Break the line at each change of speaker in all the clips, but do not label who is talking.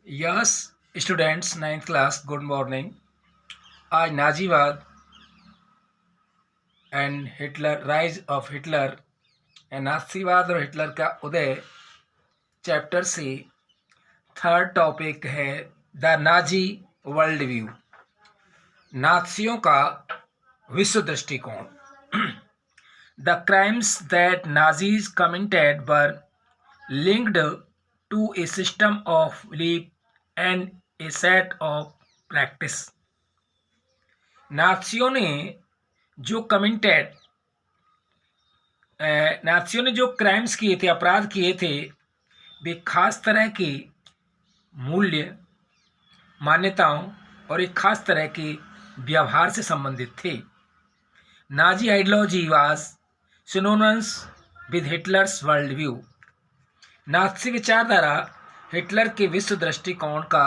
Yes, students, ninth class, good morning. आज नाजीवाद and Hitler, rise of Hitler and नाजीवाद और हिटलर का उदय चैप्टर से थर्ड टॉपिक है द नाजी वर्ल्ड व्यू, नाजियों का विश्व दृष्टिकोण। The crimes that Nazis committed were linked to a system of belief and a set of practice। नाजियों ने जो क्राइम्स किए थे, अपराध किए थे, वे खास तरह के मूल्य, मान्यताओं और एक खास तरह के व्यवहार से संबंधित थे। Nazi ideology was synonymous with Hitler's world view. Nazi विचारधारा हिटलर के विश्व दृष्टिकोण का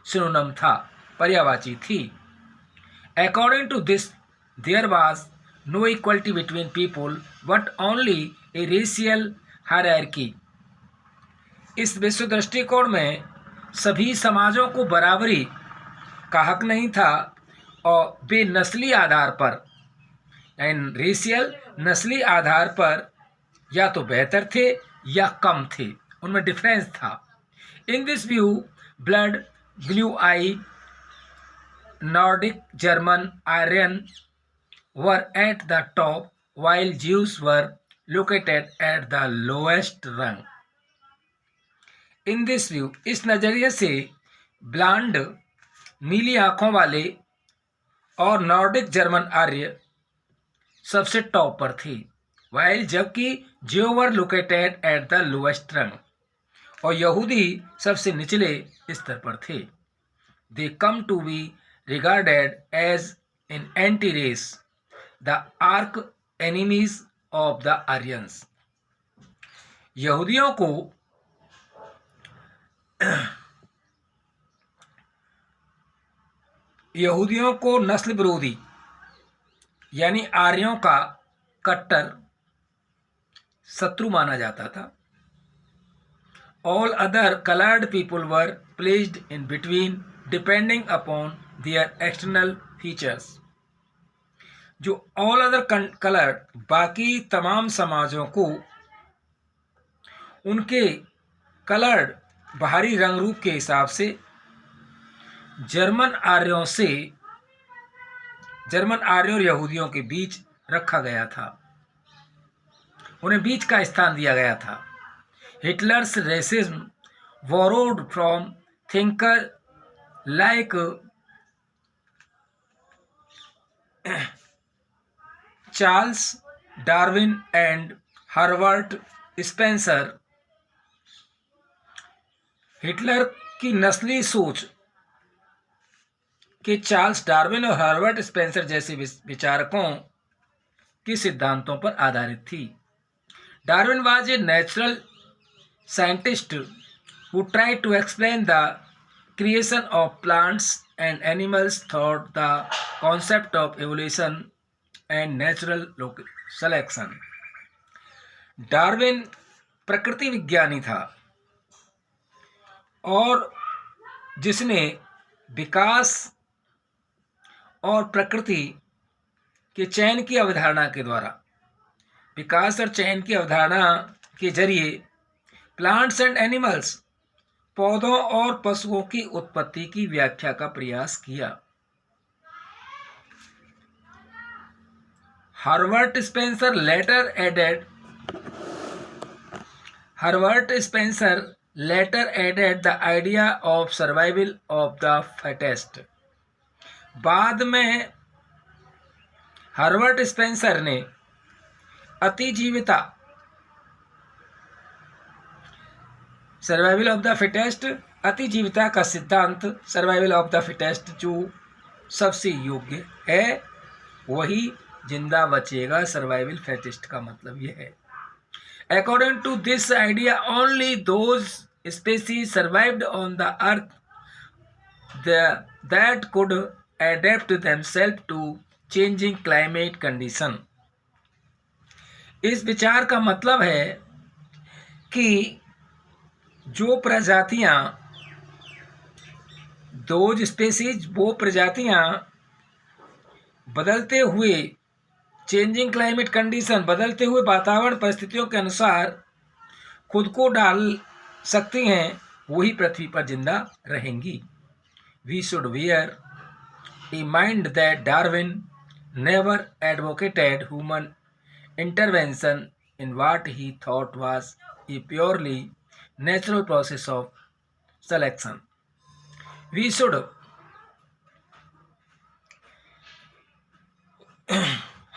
सिनोनिम था, पर्यायवाची थी। According to this, there was no equality between people, but only a racial hierarchy। इस विश्व दृष्टिकोण में सभी समाजों को बराबरी का हक नहीं था और वे नस्ली आधार पर, एंड रेशियल, नस्ली आधार पर या तो बेहतर थे या कम थे, उनमें डिफरेंस था। In this view, blood, blue I, Nordic, German, Aryan were at the top, while Jews were located at the lowest rung। In this view, इस नजरिए से ब्लांड, नीली आंखों वाले और नॉर्डिक जर्मन आर्य सबसे टॉप पर थे, while जबकि Jew were located at the lowest rung, और यहूदी सबसे निचले स्तर पर थे। They come to be regarded as an anti-race, the arch enemies of the Aryans। यहूदियों को नस्ल विरोधी यानी आर्यों का कट्टर शत्रु माना जाता था। All other colored people were placed in between depending upon their external features। जो ऑल अदर कलर्ड, बाकी तमाम समाजों को उनके कलर्ड बाहरी रंग रूप के हिसाब से जर्मन आर्यों और यहूदियों के बीच रखा गया था, उन्हें बीच का स्थान दिया गया था। Hitler's racism borrowed from thinker like Charles Darwin and Herbert Spencer. Hitler की नस्ली सोच के चार्ल्स डार्विन और हर्बर्ट स्पेंसर जैसे विचारकों के सिद्धांतों पर आधारित थी। Darwin was a natural scientist who tried to explain the creation of plants and animals through the concept of evolution and natural selection। Darwin प्रकृति विज्ञानी था और जिसने विकास और प्रकृति के चयन की अवधारणा के द्वारा, विकास और चयन की अवधारणा के जरिए प्लांट्स एंड एनिमल्स, पौधों और पशुओं की उत्पत्ति की व्याख्या का प्रयास किया। Herbert Spencer later added the idea of survival of the fittest। बाद में हर्बर्ट स्पेंसर ने अतिजीविता, सर्वाइवल ऑफ द फिटेस्ट, अतिजीविता का सिद्धांत, सर्वाइवल ऑफ द फिटेस्ट, जो सबसे योग्य है वही जिंदा बचेगा। सर्वाइवल फिटेस्ट का मतलब यह है। According to this idea only those species survived on the earth that could adapt themselves to changing climate condition. इस विचार का मतलब है कि जो प्रजातियां दोज स्पेसीज वो प्रजातियां बदलते हुए चेंजिंग क्लाइमेट कंडीशन, बदलते हुए वातावरण परिस्थितियों के अनुसार खुद को ढाल सकती हैं, वही पृथ्वी पर जिंदा रहेंगी। We should bear a mind that Darwin never advocated human intervention in what he thought was a purely natural process of selection. We should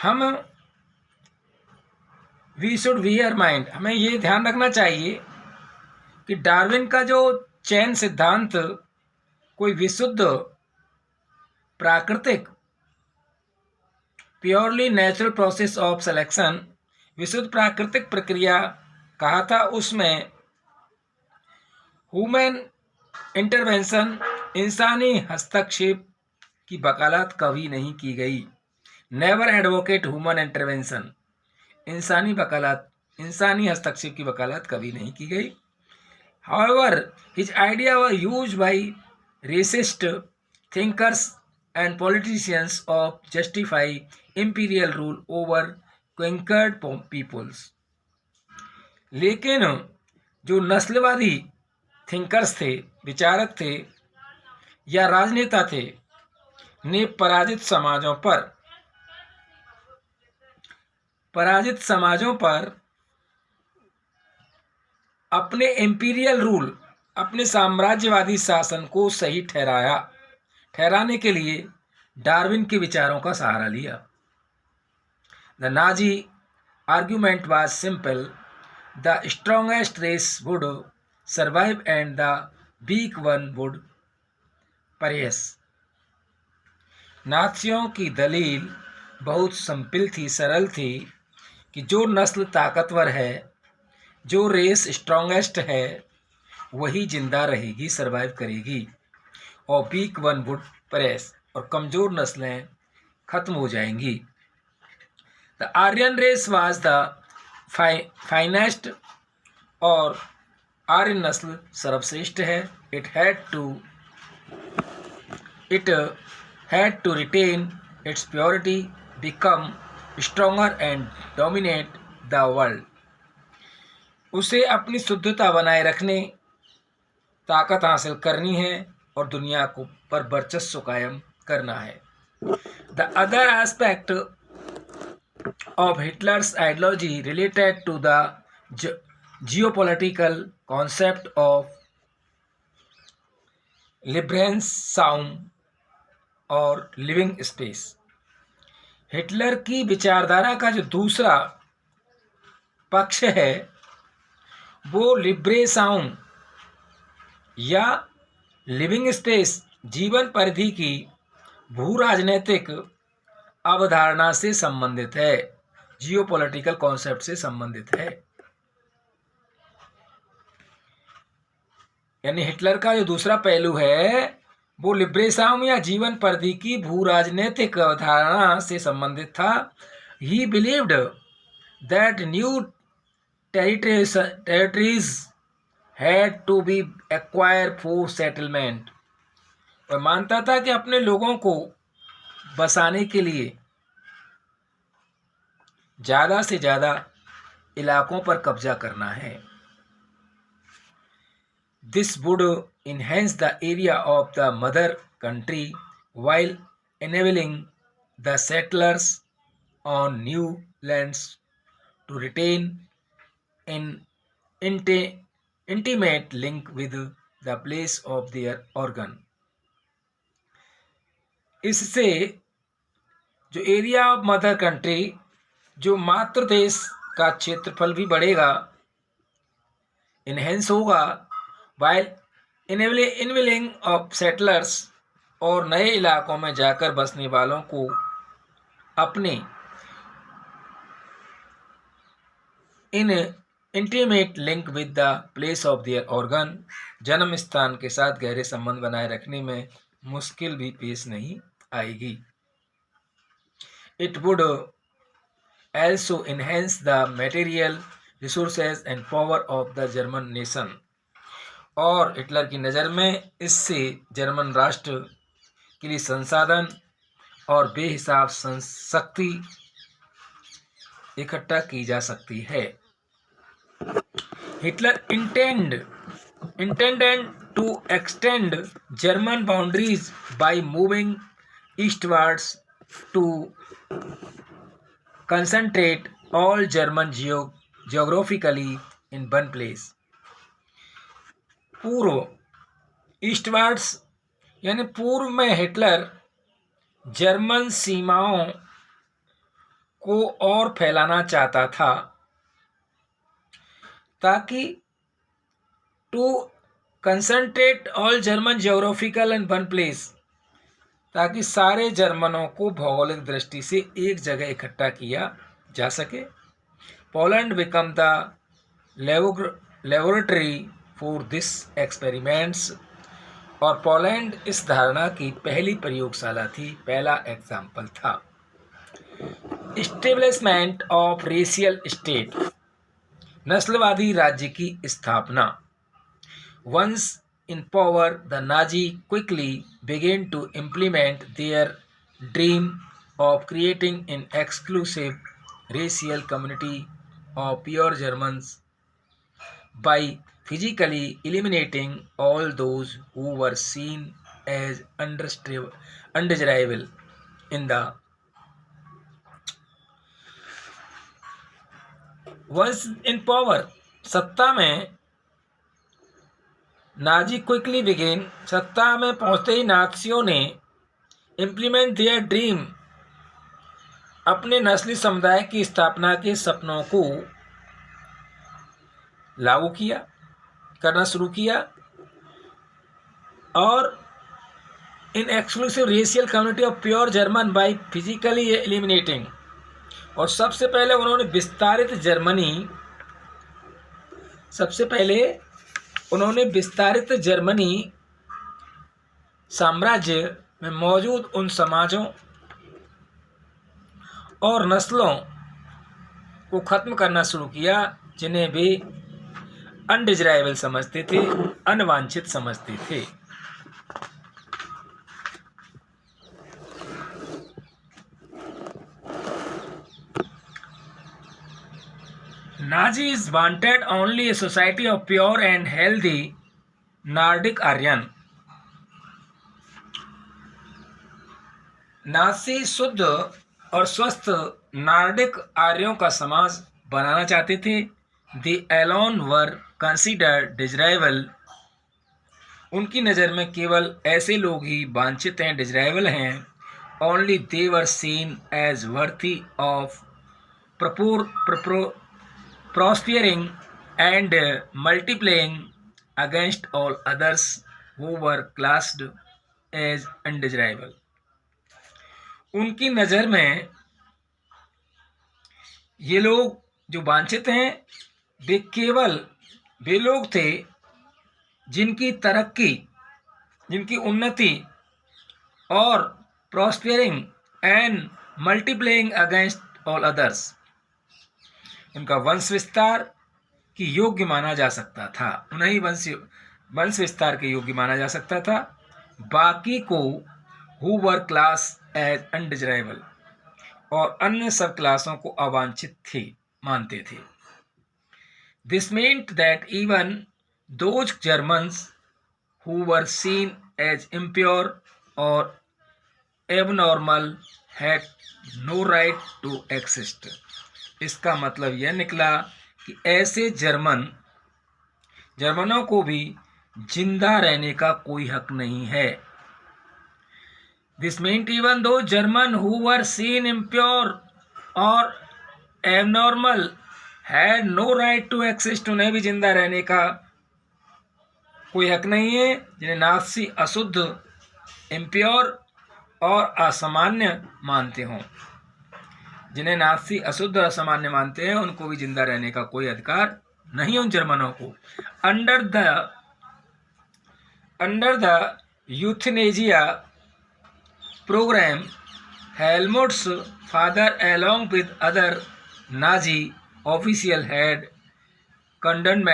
हम वी शुड वियर माइंड, हमें ये ध्यान रखना चाहिए कि डार्विन का जो चयन सिद्धांत कोई विशुद्ध प्राकृतिक purely natural process of selection, विशुद्ध प्राकृतिक प्रक्रिया कहा था, उसमें ह्यूमन इंटरवेंशन, इंसानी हस्तक्षेप की वकालत कभी नहीं की गई। नेवर एडवोकेट ह्यूमन इंटरवेंशन, इंसानी वकालत, इंसानी हस्तक्षेप की वकालत कभी नहीं की गई। However his idea were use by racist thinkers and politicians of justify imperial rule over conquered peoples. लेकिन जो नस्लवादी थिंकर्स थे, विचारक थे या राजनेता थे, ने पराजित समाजों पर अपने इंपीरियल रूल, अपने साम्राज्यवादी शासन को सही ठहराने के लिए डार्विन के विचारों का सहारा लिया। The Nazi argument was simple: the strongest race would survive and the weak one would perish. नाथियों की दलील बहुत सिंपल थी, सरल थी कि जो नस्ल ताकतवर है, जो रेस स्ट्रॉन्गेस्ट है, वही जिंदा रहेगी, सरवाइव करेगी, और वीक वन वुड पेरिश, और कमज़ोर नस्लें खत्म हो जाएंगी। The Aryan race was the finest, और आर्य नस्ल सर्वश्रेष्ठ है। It had to retain its purity, become stronger and dominate the world. उसे अपनी शुद्धता बनाए रखने, ताकत हासिल करनी है और दुनिया को पर वर्चस्व कायम करना है। The other aspect of Hitler's ideology related to the geopolitical concept of Lebensraum और लिविंग स्पेस। हिटलर की विचारधारा का जो दूसरा पक्ष है, वो लिब्रेसाउम या लिविंग स्पेस, जीवन परिधि की भू राजनीतिक अवधारणा से संबंधित है, जियोपॉलिटिकल कॉन्सेप्ट से संबंधित है। यानी हिटलर का जो दूसरा पहलू है, वो लिब्रेसाउम या जीवन परिधि की भू राजनीतिक अवधारणा से संबंधित था। He believed that new territories had to be acquire for settlement. वह मानता था कि अपने लोगों को बसाने के लिए ज़्यादा से ज़्यादा इलाकों पर कब्जा करना है। This would enhance the area of the mother country while enabling the settlers on new lands to retain an intimate link with the place of their origin. इससे जो एरिया ऑफ मदर कंट्री, जो मातृ देश का क्षेत्रफल भी बढ़ेगा, enhance होगा, वाइल इनविलिंग ऑफ सेटलर्स, और नए इलाकों में जाकर बसने वालों को अपने in intimate link with the place of their origin, जन्म स्थान के साथ गहरे संबंध बनाए रखने में मुश्किल भी पेश नहीं आएगी। It would also enhance the material resources and power of the German nation, और हिटलर की नज़र में इससे जर्मन राष्ट्र के लिए संसाधन और बेहिसाब शक्ति इकट्ठा की जा सकती है। Hitler intended to extend German boundaries by moving eastwards to concentrate all German geographically in one place. पूर्व, ईस्टवार्ड्स यानी पूर्व में हिटलर जर्मन सीमाओं को और फैलाना चाहता था ताकि to concentrate all German geographical in one place, ताकि सारे जर्मनों को भौगोलिक दृष्टि से एक जगह इकट्ठा किया जा सके। Poland become the laboratory for this experiments, और पोलैंड इस धारणा की पहली प्रयोगशाला थी, पहला एग्जाम्पल था। एस्टेब्लिशमेंट ऑफ रेशियल स्टेट, नस्लवादी राज्य की स्थापना। Once in power, the Nazi quickly began to implement their dream of creating an exclusive racial community of pure Germans by physically eliminating all those who were seen as undesirable in the once in power, सत्ता में Nazi quickly begin, सत्ता में पहुंचते ही नाजियों ने implement दियर dream, अपने नस्ली समुदाय की स्थापना के सपनों को लागू किया, करना शुरू किया, और in exclusive racial community of pure German by physically eliminating, और सबसे पहले उन्होंने विस्तारित जर्मनी साम्राज्य में मौजूद उन समाजों और नस्लों को खत्म करना शुरू किया जिन्हें वे अनडिजायरेबल समझते थे, अनवांछित समझते थे। Nazis wanted only a society of pure and healthy Nordic Aryan. Nazi शुद्ध और स्वस्थ नार्डिक आर्यों का समाज बनाना चाहते थे। They alone were considered desirable. उनकी नज़र में केवल ऐसे लोग ही वांछित हैं, डिजायरेबल हैं। Only they were seen as worthy of prospering and multiplying against all others who were classed as undesirable. उनकी नज़र में ये लोग जो वांछित हैं, वे केवल वे लोग थे जिनकी तरक्की, जिनकी उन्नति और प्रॉस्पेरिंग and multiplying against all others, उनका वंश विस्तार की योग्य माना जा सकता था, उन्हें वंश विस्तार के योग्य माना जा सकता था। बाकी को who were class as undesirable, और अन्य सब क्लासों को अवांछित थे, मानते थे। This meant that even those Germans who were seen as impure और abnormal had no right to exist. इसका मतलब यह निकला कि ऐसे जर्मनों को भी जिंदा रहने का कोई हक नहीं है। This meant even those German who were seen impure और abnormal had no right to exist, उन्हें भी जिंदा रहने का कोई हक नहीं है, जिन्हें नाज़ी अशुद्ध, इम्प्योर और असामान्य मानते हों। जिन्हें नाज़ी अशुद्ध और असामान्य मानते हैं, उनको भी जिंदा रहने का कोई अधिकार नहीं उन जर्मनों को। Under the euthanasia programme, Helmuth's father along with other Nazi official had condemned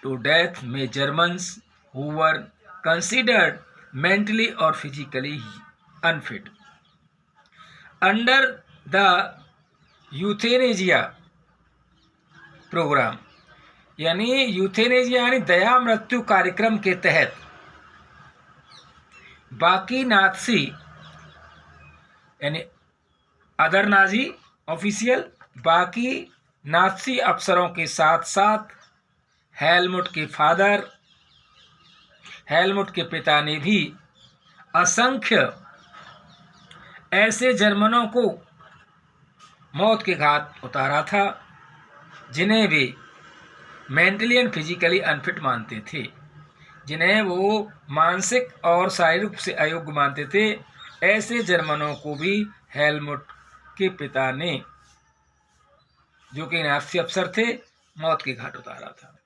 to death may Germans who were considered mentally or physically unfit. Under the euthanasia program, यानी यूथेनेजिया यानी दया मृत्यु कार्यक्रम के तहत बाकी नाजी यानी अदर नाजी ऑफिशियल बाकी Nazi अफसरों के साथ साथ हेलमुट के फादर, हेलमुट के पिता ने भी असंख्य ऐसे जर्मनों को मौत के घाट उतारा था जिन्हें वे मेंटली एंड फिजिकली अनफिट मानते थे, जिन्हें वो मानसिक और शारीरिक रूप से अयोग्य मानते थे। ऐसे जर्मनों को भी हेलमुट के पिता ने, जो कि नाज़ी अफसर थे, मौत के घाट उतारा था।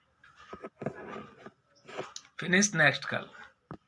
फिनिश नेक्स्ट कल।